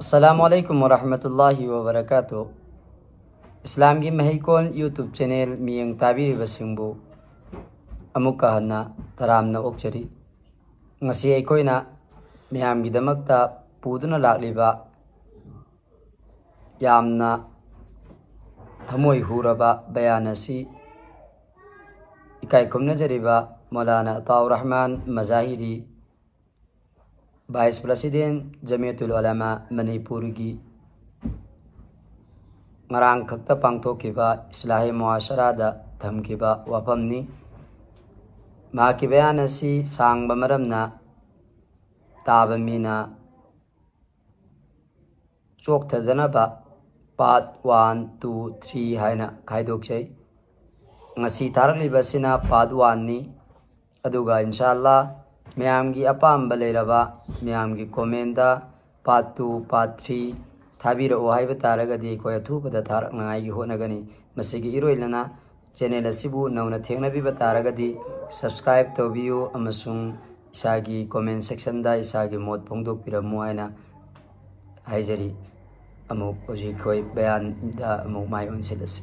अस्सलामुअलैकुम वरहमतुल्लाहि वबरकातुह. इस्लाम की महिकोल यूट्यूब चैनल मियंग ताबीरिबसिंगबु अमुक्का हन्ना तरामना ओक्चरी. ngasi aikoina miyamgidamakta puduna lakliba yamna thamoi huraba bayan asi ikai kumnajariba Maulana Ataur Rahman Mazahiri, Vice President Jamiatul Ulama Manipur gi ngarang khakta pangthokiba islahi muasharada thamkiba wafamni. Maki bayan asi sangba maramna taba mina chokthadana part 1 2 3 haina khaidokchai. ngasi tharakliba part 1 ni aduga inshallah miyamgi apamba leiraba miyamgi commenta part 2 part 3 thabira o haiba taragadi ko athubada tharakngai gi honagani. masigi iroilana channel asibu nauna thengnabi bataragadi subscribe tobiyu amasung isagi comment section da isagi mod pongdok piramu aina haijari. amuk oji koi bayan da amuk mai onsilasi.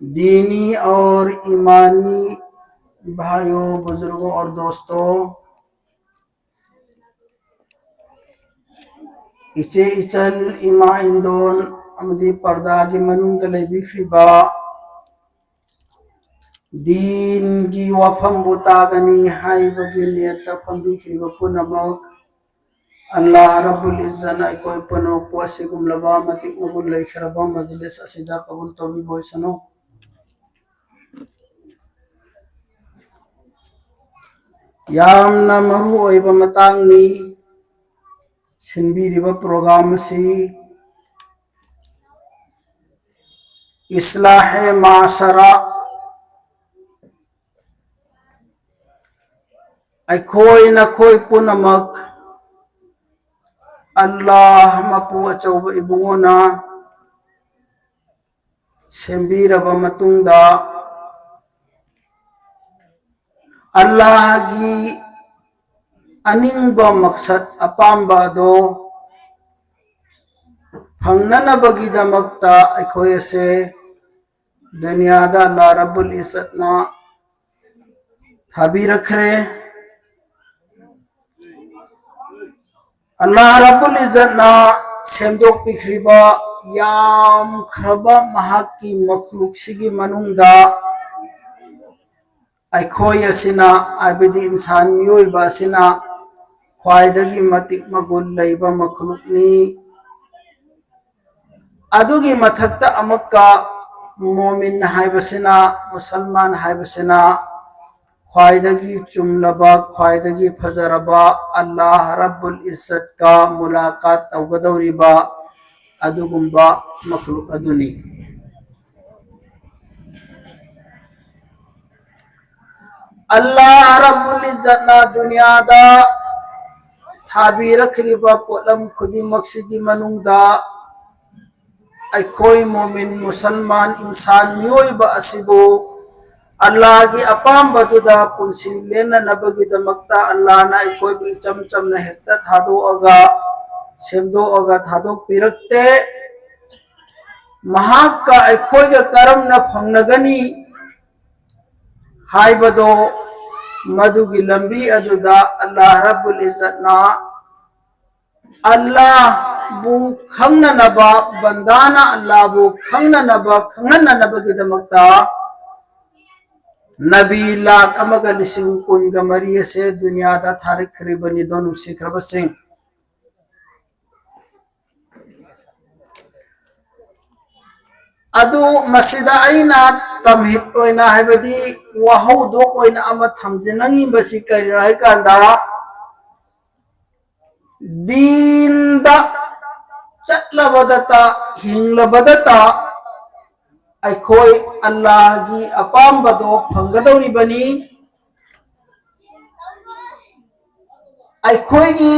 दीनी और ईमानी भाइयों बुजुर्गों और दोस्तों, इचे इचल इमा इंदोन अमदी पर्दा की मनुंग लेबिख्रिबा दीन की वफम बुतागनी हाई बगी नियत फंबिख्रिबा पुनमक अल्लाह रब्बुल इज्जत कोई पनो पोसे गुमलबा मतिक मगुल लेखरबा मजलिस असिदा कबूल तोबी बोयसनो. यामना मरु ओइबा मतांगनी सिंबीरिबा प्रोग्राम से इस्लाह माशरा अखोई नखोई पुनमक अल्लाह मपु अचौब इबुंगोना सेंबीरबा मतुंगदा अल्लाह की अनिंगबा मकसद अपाम्बा दो फंगननबगीदमक्ता अखोई से दुनियादा अल्लाह रब्बुल इज्जतना थाबीरखरे अल्लाह रब्बुल इज्जतना सेमदोक पिखरिबा याम खरबा महाकी मखलूक सिगी मनुंगदा अखोई असिना आबिदी इंसान मियोइबा असिना ख्वाइदगी मतिक मगुल लैबा मखलूकनी अदुगी मथक्ता अमक्का मोमिन हाइबसिना मुसलमान हाइबसिना ख्वाइदगी चुमलबा ख्वाइदगी फजरबा अल्लाह रब्बुल इज्जत का मुलाकात तौगदौरिबा अदुगुंबा मखलूक अदुनी अल्लाह रब्बुल इज्जत ना दुनिया दा थाबीरखरिबा पोलम खुदी मक्सिदी मनुंगदा अखोई मोमिन मुसलमान इंसान मियोइबा असिबो अल्लाह की अपाम बदुदा पुंसी लेना नबगीदमक्ता अल्लाह ना अखोई भी चमचम न हेक्ता थादोअगा सेमदोअगा थादोक पिरक्ते महाका अखोई का करम न फंगनगनी हाइबदो मधुगी लंबी अदुदा अल्लाह रब्बुल इज्जत ना अल्लाह बु खंगना नबा बंदाना अल्लाह बु खंगना नबा खंगना नबगीदमक्ता नबी लाख अमगा लिसिंग कुनगा मरिय से दुनिया दा थारिखरिबनी दोनु सिखरबसिंग अदु मसिदा आइना तमहित ओइना हाइबदी वहौ दोक ओइना अमा थमजिनंगी बसि करिराय कांदा दीन दा चटलबदता हिंगलबदता अखोई अल्लाह की अपाम्बदो फंगदौरिबनी अखोई की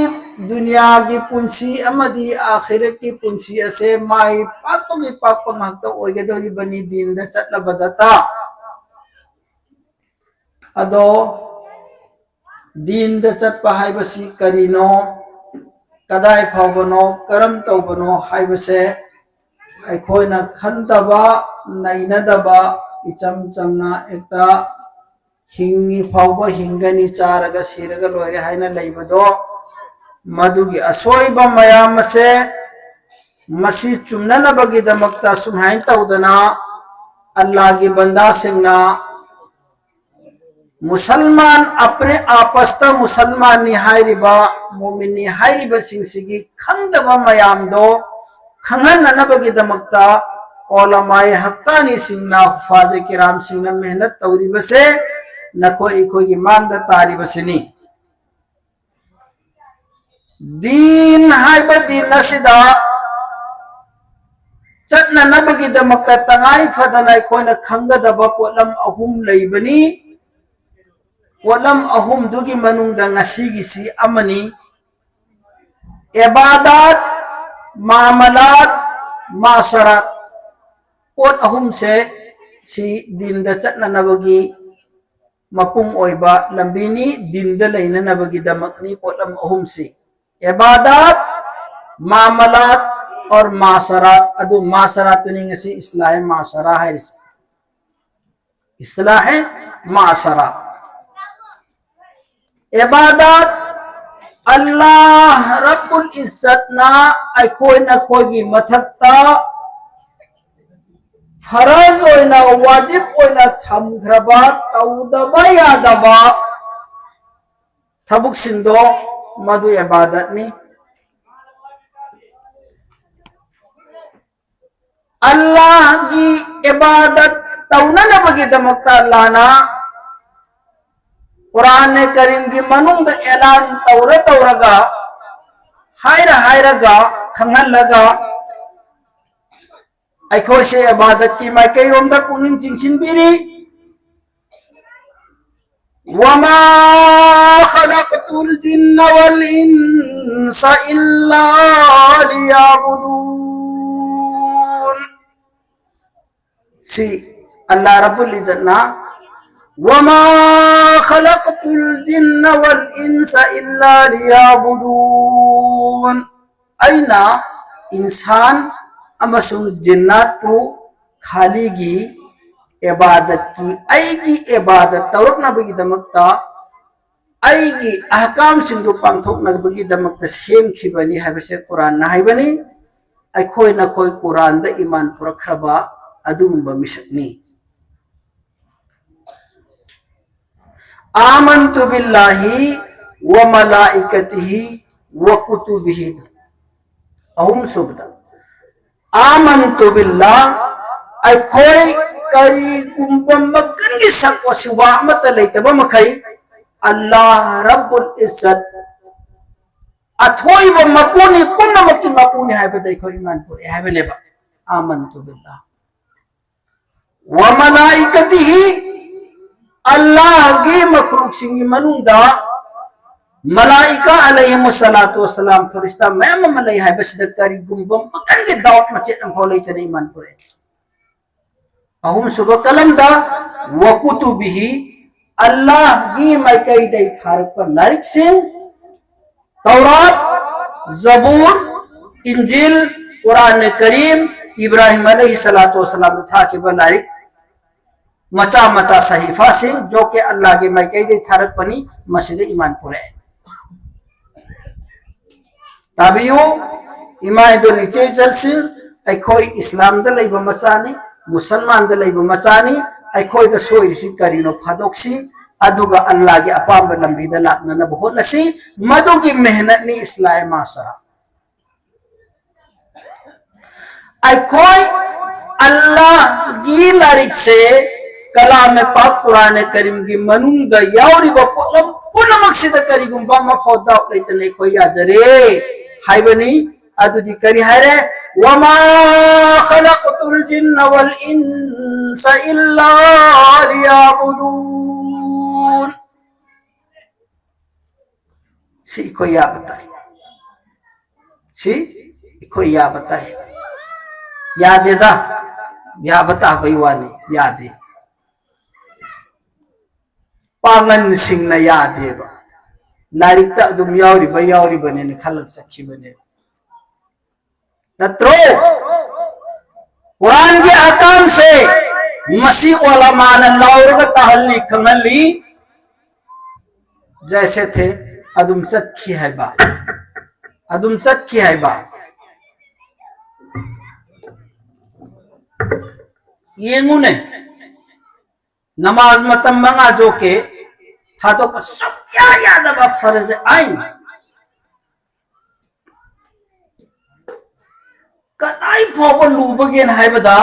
दुनिया की पुंसी अमदी आखिरत की पुंसी असे माई पाकपगी पाकपंगहक्ता ओइगदौरिबनी दीन दा चटलबदता अदो दीन दा चटपा हाइबसी करिनो कदाई फावबनो करम तौबनो हाइबसे अखोइना खंदबा नैनदबा इचम चमना एकता हिंगी फावबा हिंगनी चारगा सिरगा लोइरे हाइना लैबदो मधुगी असोइबा मयाम से मसी चुमननबगीदमक्ता सुमहाइन तौदना अल्लाह की बंदा सिंगना मुसलमान अपने आपस्ता मुसलमान निहाइरिबा मोमिन निहाइरिबा सिंसिगी खंदबा मयाम दो खंगननबगीदमक्ता ओलमाए हक्कानी सिंगना हुफाज किराम सिंगना मेहनत तौरिबसे नखोई इखोई मांगदा तारिबसिनी दीन हाइबा दीन नसिदा चटननबगीदमक्ता तंगाई फदना इखोइना खंगदबा पोलम अहुम लैबनी पोलम अहुम दुगी मनुंगदा ngasigiसी अमनी इबादत मामलात मासरत पोट अहुम से सी दिन दा चटननबगी मपुंग ओइबा लंबिनी दिन दा लैननबगी दमकनी पोलम अहुम से इबादत मामलात और मासरत अदु मासरत निंगसी इस्लाह मासरा है इस्लाह मासरा इबादत अल्लाह रब्बुल इज्जत ना अखोई नखोई मथक्ता फरज ओइना वाजिब ओइना थमग्रबा तौदबा यादबा थबुक सिंदो मधु इबादत नि अल्लाह की इबादत तौननबगीदमक्ता अल्लाह ना कुरान करीम की मनुंग ऐलान तौरगा हायरगा खंगलगा अखोई से इबादत की माइकैरोम दा पुनिंग चिंचिनबिरी वमा खलक़तुल जिन्न वल इंस इल्ला लियअबुदून। सी अल्लाह रब्बुल इज्जत ना वमा खलक़तुल जिन्न वल इंस इल्ला लियअबुदून। अइना इंसान अमसुंग जिन्नात को खालीगी इबादत की आईगी इबादत तौरकनबगी दमकता आईगी अहकाम सिंधु पांथोकनबगी दमकता सेमखिबनी हाबसे कुरान ना हाइबनी अखोय नखोय कुरान द ईमान पुरखरबा अदुगुंबा मिसकनी। आमन्तु बिल्लाहि व मलाइकतिहि व कुतुबिहि अहुम सुबदा आमन्तु बिल्लाह अखोय करी कुंबम मकन की सको सिवा मत लेतब मखई अल्लाह रब्बुल इज्जत अथोई व मपुनी पुन मकी मपुनी है बदई को ईमान पुरे है बनेबा। आमन्तु बिल्लाह व मलाइकतिहि अल्लाह की मखलूक सिंगी मनुंदा मलाइका अलैहिमुस्सलातु वस्सलाम फरिश्ता मैम मलई है बसद करी कुंबम मकन की दावत मचे हो लेते नहीं ईमान पुरे। अहुम सुबह कलम दा वकुतुबिही अल्लाह की मैकई दई थारक पर नारिक से तौरात ज़बूर इंजिल कुरान करीम इब्राहिम अलैहिस्सलातु वस्सलाम था के बनारिक मचा मचा सहीफा से जो के अल्लाह के मैकई दई थारक पनी मस्जिद ईमान पुरे ताबियो ईमान दो नीचे चल से अखोई इस्लाम द लैब मचानी मुसलमान द लैब मचानी अखोई द सोइरिसि करिनो फादोक्सी अदुगा अल्लाह के अपाम लंबी द लाकना बहुत नसी मदुगी मेहनत नि इस्लाम मासरा अखोई अल्लाह की लारिक से कलाम पाक कुरान करीम की मनुंग यावरी व पुनः मकसद करी गुंबा मफौदा लेतने कोई याजरे हाइबनी अदुदी करी हरे वमा खलक़तुल जिन्न वल इंस इल्ला लियअबुदून। सी कोई या बताए सी कोई या बताए याद दा या बता भईवानी याद पांगन सिंह न याद लारिक अदुम यावरी बने ने खलक सखी बने तत्रो कुरान के अहकाम से मसीह उलमान लाउरगा तहल्ली खमली जैसे थे अदुम सखी है बा अदुम सखी है बा ये मुने नमाज मतम मंगा जो के हाथों पर सब क्या याद अब फर्ज आई कदाई फाव लुबगेन हाइबदा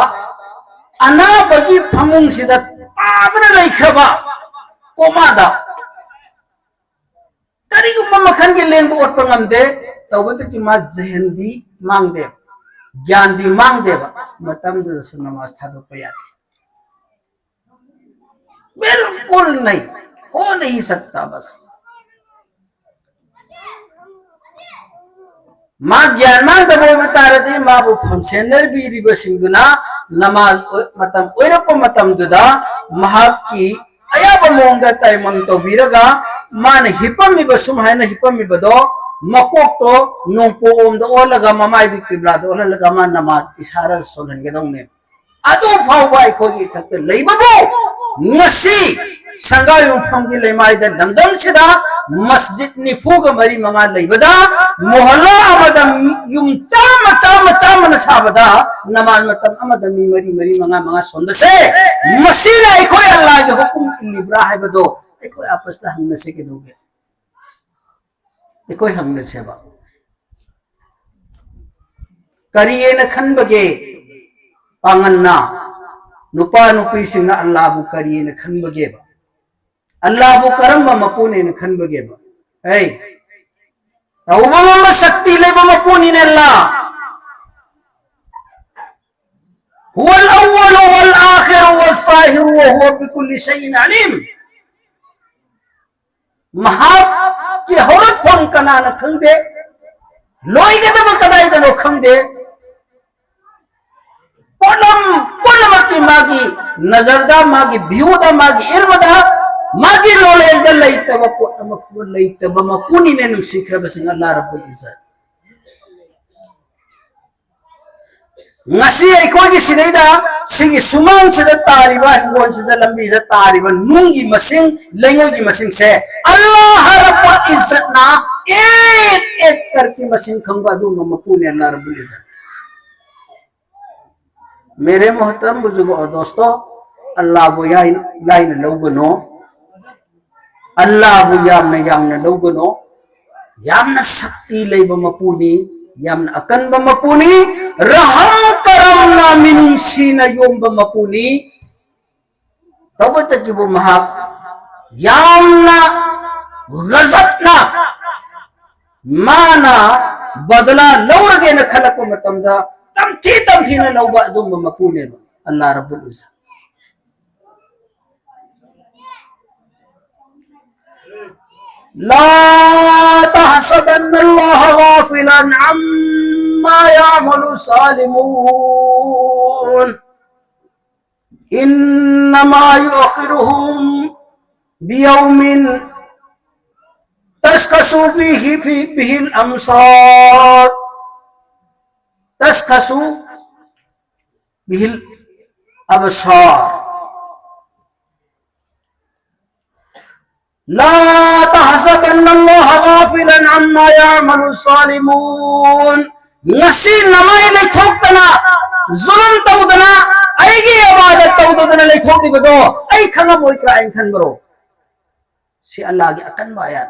अनाबगी फमुंग सिदा पादना लैखबा कोमादा करिगुम मखन के लेंग ओट पंगमदे तौबत की मा जहनदी मांगदे ज्ञान दी मांगदे मतम द नमाज थादो पयाती बिल्कुल नहीं हो नहीं सकता। बस माँ ज्ञान मां दबो बता रहे माँ वो फंक्शनर भी रिबसिंगुना नमाज मतम ओरको मतम दुदा महाकी अयाब मोंगा ताइमंग तो बीरगा मान हिपमी बसुम है न हिपमी बदो मकोक तो नोंपो ओम दो ओलगा ममाई दी किबला दो ओलगा मा नमाज इशारा सोलन के दौने अदो फावा इखोगी तक लेबबो नसी संगाई उफम की लेमाई द दंदम सिदा मस्जिद निफूग मरी मंगा लेबदा मोहल्ला अमदम युम चा मन साबदा नमाज मतम अमदम मरी मरी मंगा मंगा सोंद से मसीला इखोय अल्लाह के हुकुम लिब्रा है बदो इखोय आपस दा हम नसे के दोगे इखोय हम नसे बा करिए न खन बगे पांगन्ना नुपा नुपी सिंह अल्लाह बु करिए न खन बगे बा अल्लाह बु करम मपुने न खन बगे बा है तौबा शक्ति ले मपुनी ने अल्लाह हुवल अव्वल वल आखिर वल ज़ाहिर व हुवा बिकुल्लि शैइन अलीम महा की कनाना खंगदे लोइगदब कदाइदनो खंगदे पुनम पुनमकी मागी नजरदा मागी व्यूदा मागी इल्मदा मागी नॉलेज दा लैतब पुनमक लैतब मकुनी ने नुसिख्रबसिंग अल्लाह रब्बुल इज्जत ngasi aikogi sidaida sigi sumang sida tariba ngon sida lambi sida tariba nungi masing lengogi masing se Allah rabbul izzat na एक करके मशीन खंगा दूंगा मपून अल्लाह रब्बुल इज्जत। मेरे मोहतरम बुजुर्गों और दोस्तों, अल्लाह वो लाइन लोगनो अल्लाह वो यामना लोगनो यामना शक्ति लेब मपूनी यामना अकन मपूनी रहम करम ना मिनुंसी ना योम मपूनी तब तक वो महा यामना गजबना माना बदला लौरगे न खलको मतमदा तमथी न लौबा दुम मपूने अल्लाह रब्बुल इज्जत। ला तहसबन अल्लाह गाफिलन अम्मा यामलु सालिमून इन्नमा युअखिरुहुम बियौमिन तस्कसु बिहिल अमसार तस्कसु बिहिल अबसार ला तहसबन्नल्लाह गाफिलन अम्मा यामलु सालिमून ngasi namai le thokana zulum tawdana aigi ibadat tawdana le thokdi bado ai khanga moi kra ain khan baro si Allah gi akan bayat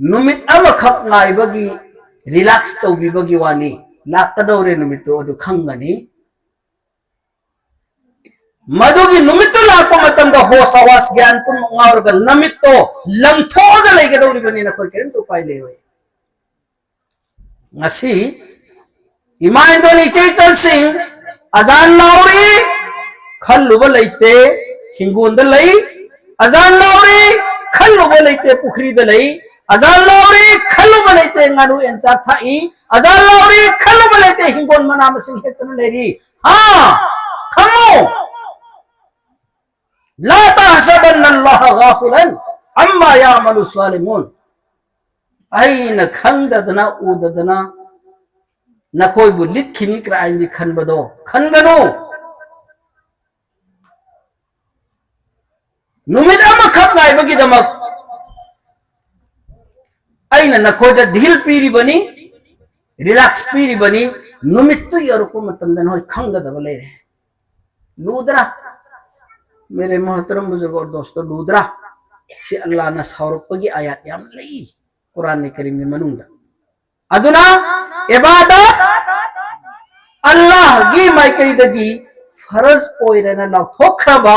नुमित अमखक नाइबगी रिलैक्स तौबिबगी वानी लाकदौरे नुमितो अदु खंगनी मधुगी नुमितो लाप मतंदा होश आवास ज्ञान पुन ngaurga नमितो लंथोगा लेगदौरी बनी न कोई करें तो पाई लेवे ngasi इमा इंडोनेशिया चल सिंह अजान नाउरी खल्लुब लैते हिंगोंद लई अजान नाउरी खल्लुब लैते पुखरी द लई अजान लाउरी खल्लु बलैते ngaru enca thai अजान लाउरी खल्लु बलैते हिंगोन मना मसिंग हेतन लेरी हां खमो ला तहसबन अल्लाह गाफिलन अम्मा यामलु सालिमून आइन खंगदना उददना नकोय बुलित खिनिक्रा आइन खनबदो खनगनो नुमित अमा खपनाय बगी दमक आइन नकोदा ढील पीरी बनी रिलैक्स पीरी बनी नुमित्तु यरुको मतंदन होय खंगदब लेरे लूदरा मेरे मोहतरम बुजुर्ग और दोस्तों लूदरा से अल्लाह न सावरपगी आयत याम लई कुरान करीम में मनुंदा अदुना इबादत अल्लाह गी माइकैदगी फरज ओइरना लाथोखबा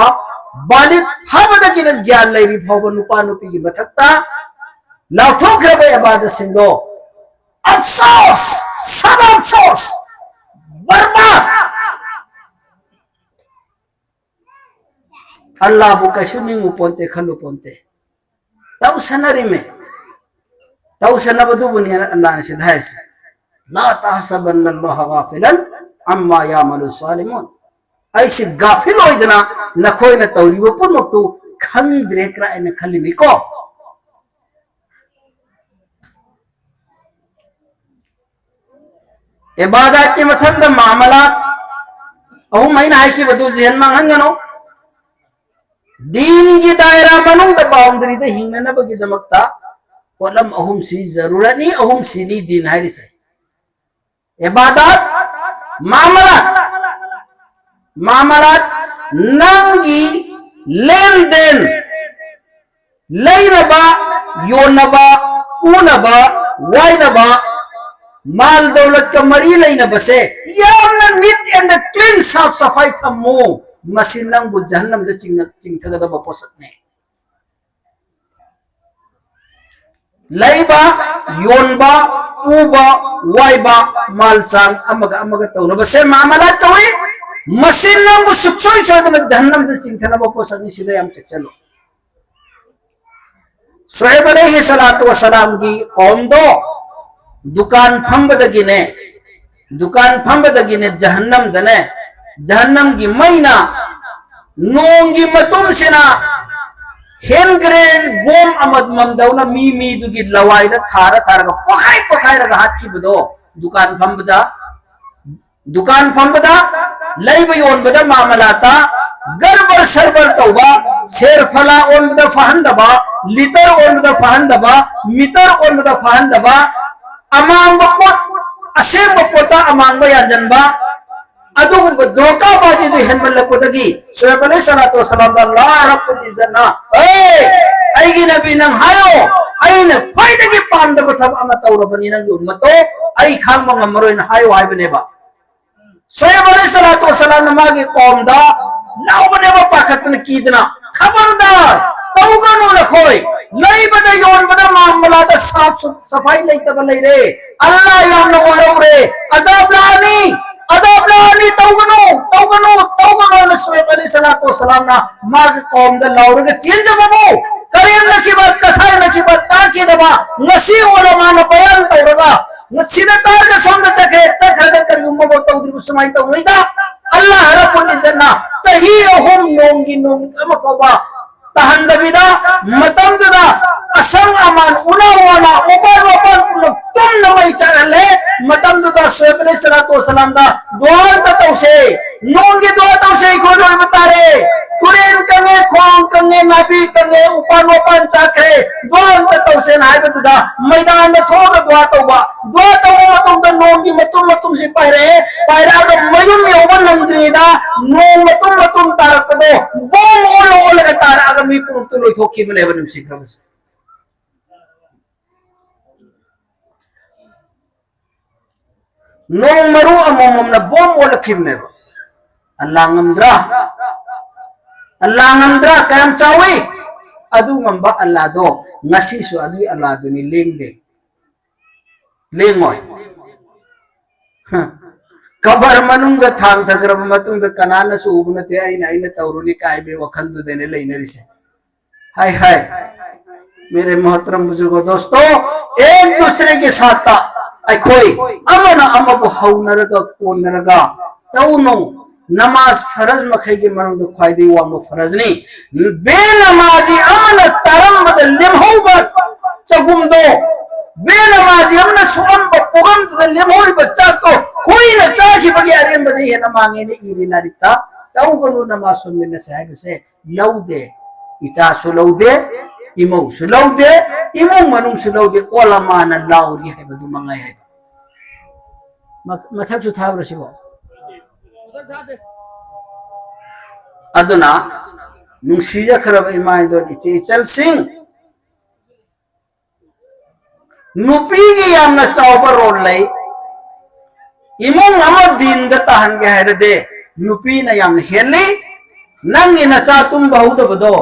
बालिक हाबदगी न ज्ञान लैरी भाव नुपा नुपी की मथक्ता लाथोखबा इबादत सिंदो अफसोस सब अफसोस बर्बाद अल्लाह बु कशुनी पोंते खलु पोंते ताउ सनरी में ताउ सनबदु बुनिया अल्लाह ने सिधाय से ला तहसबन अल्लाह गाफिलन अम्मा यामलु सालिमून ऐसे गाफिल होइदना नखोय न तौरिबो पुनमक्तु खंद्रे क्रा न खलिमिको इबादत के मथंद मामला अहु महीना है कि बदु जहन मांगनो दीन की दायरा मनुंग द बाउंड्री दे हिंगना बगी दमकता कोलम अहुम सी जरूरत अहुम सीनी दीन है रिसे इबादत मामलात नंगी लेन देन लेनबा योनबा ऊनबा वाइनबा माल दौलत का मरी लेनबा से यामना नीट एंड क्लीन साफ सफाई थमो मसीनंग बु जहन्नम द चिंग थगदा बपोसत ने लैबा योनबा पुबा वाइबा मालचांग अमगा तौनबसे मामलात कौई मसिन नंग सुचोय चोदन जहन्नम दे चिंथनबा पोसनी सिदे हम चचलो शोएब अलैहिस्सलातु वस्सलाम की कौम दो दुकान फंबदगिने जहन्नम दने जहन्नम की मैना नोंगी मतुम सिना हेनग्रेन बोम अमद ममदौना मी दुगी लवाइदा थारा पखाई रगा हाथ की बदो दुकान फंबदा लैब योनबदा मामलाता गड़बड़ सरबर तौबा शेर फला ओनबदा फहंदबा लीटर ओनबदा फहंदबा मीटर ओनबदा फहंदबा अमांग पोत असेंब पोता अमांग याजनबा अदुग धोखा बाजी दो हेनमल लपदगी शोएब अलैहिस्सलातु वस्सलाम अल्लाह रब्बुल इज्जतना ऐगी नबी नंग हायो ऐना ख्वाइदगी पामदब थब अमा तौरबनी नंग उम्मतो ऐ खांग मंगमरोइन हायो हाइबनेबा शोएब अलैहिस्सलातु वस्सलाम नमागी कौम दा लाउबनेबा पाखतन कीदना खबरदार तौगनो नखोय लैबदा योनबदा मामलादा साफ सफाई लैतब लैरे अल्लाह यामना वारौरे अजाब लानी तौगनो न शोएब अलैहिस्सलातु वस्सलाम ना माग कौम दा लाउरग चेंज बबो करेम नकी बात कथा नकी बात ताकि दबा नसी उलमा न बयान तौरगा नसीदा तार के सोंद चखे कर गुम्बो तौद्रि मुसमाई तौइदा अल्लाह रब्बुल इज्जतना तही हम नोंगी अमकोबा तहंदबिदा मतमददा असंग अमान उना ऊपर तुम नमई चले मतमददा शोएब अलैहिस्सलातु वस्सलाम दा दुआ तौसे नोंगी दुआ तौसे खोलो बतारे कुरेन कंगे खोंग कंगे नबी कंगे ऊपर चाकरे दुआ तौसे नाइबदा मैदान दा थोड़ा दुआ तौबा मतम दा नोंगी मतुम से पायरा दा मयुम योवन नंद्रीदा नोंग मतुम तारक दो बोम ओल तार आगमी पुंतु लो थोकी बने बनु सिक्रमस नोंग मरु अमोमम ना बोम ओल खिबने अल्लाह ngandra kam chawi adu ngamba Allah do ngasi su adu Allah do ni lengoy kabar manung da thang thagram matung da kanana su ubna te aina tawruni kai be wakhan do dene leine rise हाय मेरे मोहतरम बुजुर्गो दोस्तों एक दूसरे के साथ अखोई अमना अमबु हौनरगा कोनरगा तौनो नमाज फरज मखे के मनु तो ख्वाइदी वांगो फरज नहीं बेनमाजी अमना चरम बद लिमहोबा चगुम दो बेनमाजी अमना सुगम बपुगम तो लिमहोर बच्चा तो कोई न चाकी बगी अरे बदी है न मांगे ने इरी लारिता तौ गनु नमाज सुनने साहब से लौ दे इचा सुलौ दे इमौ सुलौ दे इमौ मनु सुलौ दे ओलमान लाउरी है बदु मंगाय है मथक सु थाब रसिबो अदुना नुसिया खरब इमाय दो इचे चल सिंह नुपी की यामना सावर रोल लै इमुंग अमर दिन द तहन के हरदे नुपी न यामना हेली नंगी नचा तुम बहुत बदो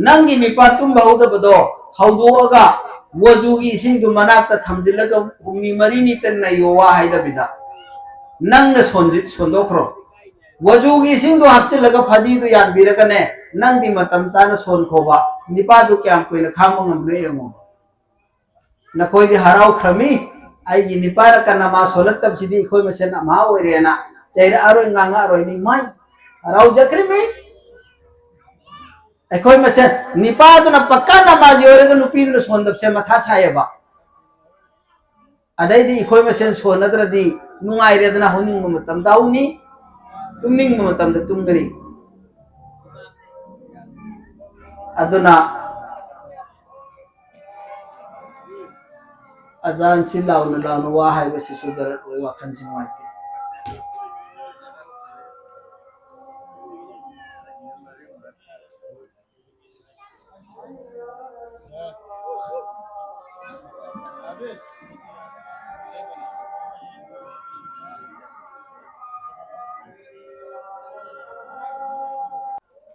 नंगी निपा तुम बहुत बदो हौदोगा वजुगी सिंह दु मनाक थमजिलगा हुमी मरी नि तन नयोवा हाइदा बिदा नंग सोंदोखरो वजुगी सिंह दु हप्चलगा फदी दु यान बिरकने नंग दि मतम चाना सोन खोबा निपा दु क्याम कोइन खाम ngमरे यमो नखोय दि हराव खमी आई गि निपा र कनमा सोलत तब सिदि खोय मसेन मा ओइरेना चैरा अरोय ngang अरोय नि माई हराव जकरी मी अखोय मसेन निपा दु न पक्का नमाज ओइरेगा नुपी दु सोंदब से मथा सायबा अदै दि खोय मसेन सोनद्रदि नुंगाइ रेदना होनिंग मतम दाउनी तुमनिंग मतम द तुमगरी अदुना अजान सिलाउन वा हाइबसे सुदर ओइ वाखन सिंवाइते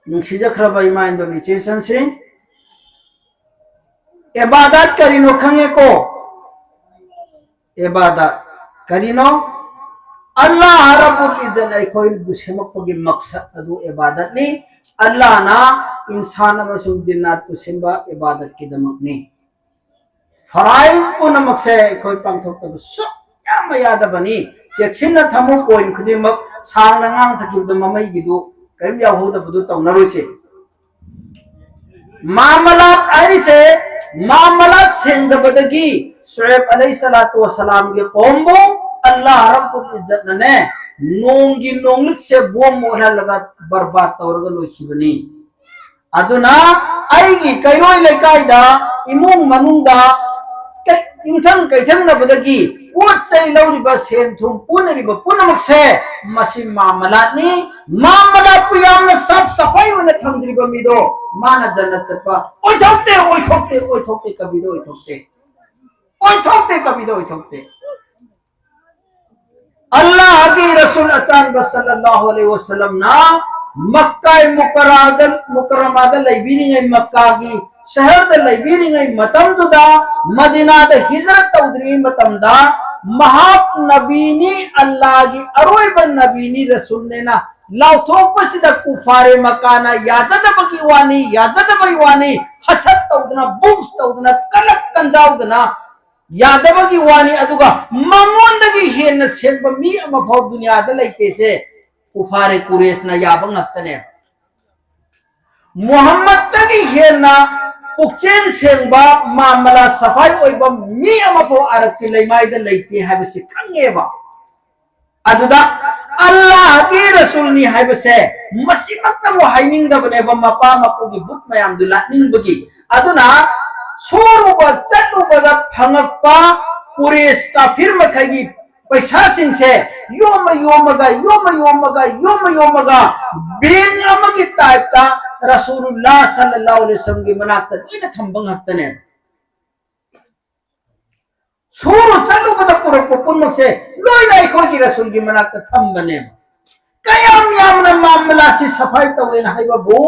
नुसिजा खरबा इमा इंडोनेशियन सिंह इबादत करीनो खंगे को इबादत करीनो अल्लाह रब्बुल इज्जत अखोई बुसेमपगी मकसद अदु इबादत नि अल्लाह ना इंसान अमसुंग जिन्नात बुसेमबा इबादत की दमकनी फराइज पुनमक से अखोई पांगथोक सुयाम यादबनी चेक्सिन थमु पॉइंट खुदिमक सांग नंगांग थकिबद ममई गिदु करिम याहोदबदु तौनरुसे मामलात ऐसे मामलात सेंजबदगी शुएब अलैहिस्सलातु वस्सलाम के कौमबो अल्लाह रब्बुल इज्जत ने नोंगी नोंगलिक से बोम मोहला लगा बर्बाद तौरगा लोखिबनी अदुना आईगी कैरोय लेकायदा इमुंग मनुंगदा युथंग कैथंग नबदगी पोचै लौरिबा सेंथुम पुनरिबा पुनमक से मसी मामलानी मामला पुयाम सब सफाई उन थमद्रिबा मिदो माना जन्नत चपा ओइथोक्ते कबिदो ओइथोक्ते कबिदो ओइथोक्ते अल्लाह की रसूल अचान सल्लल्लाहु अलैहि वसल्लम ना मक्का मुकर्रमा लैबीरिंगै मक्का की शहर द लैबीरिंगै मतम दुदा मदीना द हिजरत तौद्री मतम दा महाप नबीनी अल्लाह की अरोइब नबीनी रसूल ने ना लाउथोपसिदा कुफारे मकाना याजदबगी वानी हसद तौदना बुग्स तौदना कलक कंजाउदना यादबगी वानी अदुगा ममोंदगी हेन सेंब मी अमफाव दुनिया द लैते से कुफारे कुरेश ना याबंग हतने मोहम्मद तगी हेन पुक्चेन सेंबा मामला सफाई ओइबा मी अमफाव अरक्की लैमाय द लैते हाबसे खंगेबा अदुदा अल्लाह की रसूल नि हाइबसे मसिमक्तमो हाइनिंगदबनेबा मपा मपुगी बुत मयाम दुला निंबगी अदुना सोरुबा चटुबदा फंगक्पा कुरेश का फिर मखगी पैसा सिंसे योमगा बेंग अमगी टाइपता रसूलुल्लाह सल्लल्लाहु अलैहि वसल्लम की मनाक्ता इने थंबंग हतने सोरु चटुबदा पुरक पुनमक से लोइना इखोई की रसूल की मनाक्ता थंबने कयाम यामना मामला से सफाई तवेन हाइबाबु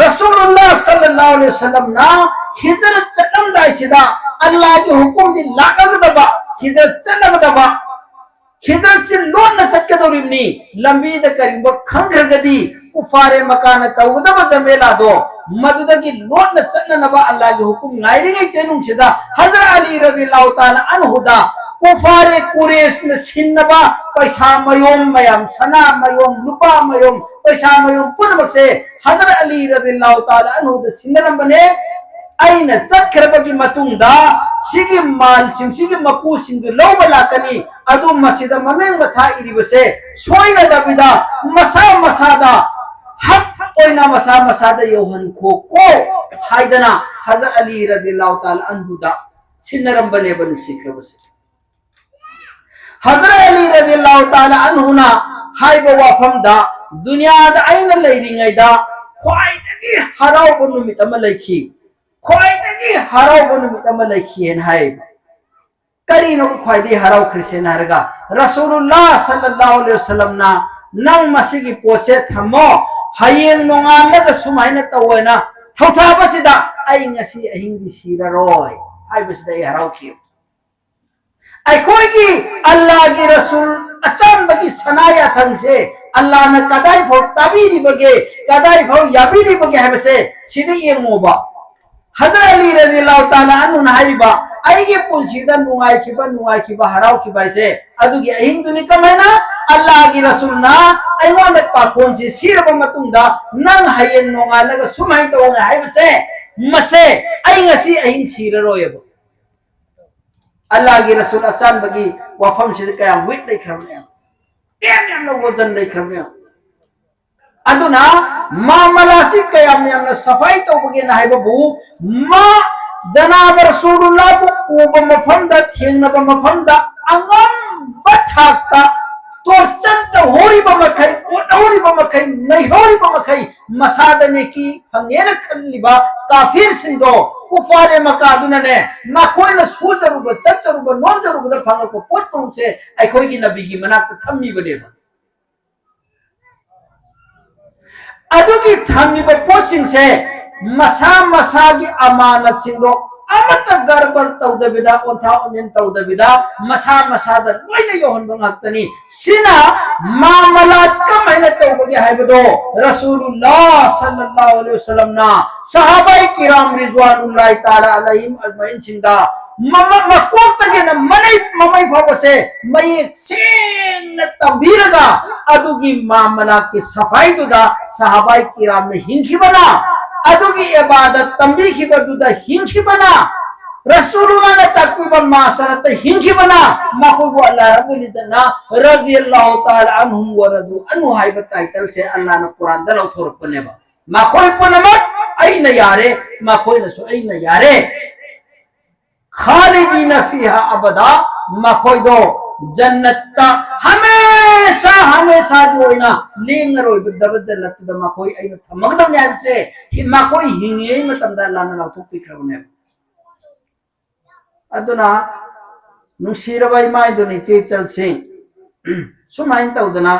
रसूलुल्लाह सल्लल्लाहु अलैहि वसल्लम ना हिजरत चटम दाइसिदा अल्लाह के हुकुम दी लागदबा हिजरत चलगदबा हिजरत से लोन न चक्कदोरिमनी लंबी द करिब खंग्रगदी कुफारे मकान तौगदब जमेला दो मदुदगी लोन न चन्ननबा अल्लाह के हुकुम गायरिगे चेनुंगसिदा हजरत अली रदियल्लाहु ताला अन्हुदा कुफारे कुरेश न सिन्नबा पैसा मयोम मयम सना मयोम लुपा मयोम पैसा मयोम पुनमक से हजरत अली रदियल्लाहु ताला अन्हुदा सिन्नरंबने आइना चक्खरबगी मतुंगदा सिगी माल सिंगी मपू सिंगु लौबा लाकनी अदु मसिदा ममेंग मथा इरिबसे सोइना दबिदा मसा हक ओइना मसा योहन को हाइदना हजरत अली रदियल्लाहु ताला अन्हुदा सिन्नरंबने बनु सिखरबसे हजरत अली रदियल्लाहु ताला अन्हुना हाइबा वाफमदा दुनिया दा आइना लैरिङैदा ख्वाइदगी हराउबा नुमित अमा लैखि ख्वाइदगी हराउबा नुमित अमा लैखियेन हाइबा करिनो ख्वाइदगी हराउ ख्रिसेन हरगा रसूलुल्लाह सल्लल्लाहु अलैहि वसल्लम ना नंग मसिगी पोसे थमो हयेंग नोंगालगा सुमाइना तवना थौथाबसिदा आई ngasi अहिंगी सिररोय हाइबसिदा हराउखि अखोई अल्लाह की रसूल अचान बगी सनाया थंग से अल्लाह ने कदाई भो तबीरी बगे कदाई भो याबीरी बगे है बसे सीधे ये मोबा हजरत अली रज़ियल्लाहु ताला अन्हु नाइबा आइगे पुंसीदा नुआई खिबा हराउ खिबा से अदुगी अहिंग दुनि कमेना अल्लाह की रसूल ना आइवा ने पाकोन से सिरबा मतुंदा नंग हयेन नोंगालगा सुमाई तोना है बसे मसे आई ngasi अहिंग सिररोयबो अल्लाह की रसूल अचान बगी वफम से क्या विट नहीं खरबने केम लोग वजन नहीं खरबने अदुना मामलासी क्या याम सफाई तो बगे ना है बबू मा जनाब रसूलुल्लाह को उब मफम दा थेंगना मफम दा अंगम बथाक्ता तो चंत होरी बमखै ओडोरी बमखै नहीं होरी बमखै मसादने की हंगेन खलिबा काफिर सिंदो कुफारे मकादुना ने मखोइना सुजरुब चचरुब नोंजरुब द फंगको पोतुं से अखोई की नबी की मना थम्मी बनेबा अदुगी थम्मी पोसिंग से मसा की अमानत सिंदो गड़बड़ तौदबिदा ओंथा ओंजन तौदबिदा मसा मसादा लोइना योहन बंगातनी सिना मामलात कमाइना तौबगे हाइबदो रसूलुल्लाह सल्लल्लाहु अलैहि वसल्लम ना सहाबाई किराम रिजवानुल्लाह ताला अलैहिम अजमईन सिंदा ममा मकोक तगे न मनै ममै फाबसे मई सेन तबीरगा अदुगी मामला की सफाई दुदा सहाबाई किराम ने हिंखी बना अदुगी इबादत तंबी की बदुदा हिंखी बना रसूलुल्लाह ने तकरीबन मासरत हिंखी बना मखबू अल्लाह रब्बुल इज्जतना रज़ियल्लाहु ताला अन्हुम व रदु अन्हु हाइब टाइटल से अल्लाह ने कुरान दल थोरक पनेबा मखोय पनमत ऐन यारे मखोय नसो ऐन यारे खालिदीन फीहा अबदा मखोय दो जन्नत हमेशा हमेशा जो ना लेंग रोय दब जन्नत द मखोय ऐन थमगदम ने से कि मखोय हिंगे मतम द अल्लाह ने लाथो पिखरबने अदुना नुसीरबाई माइदुनी चेचल सिंह सुमाइन तौदना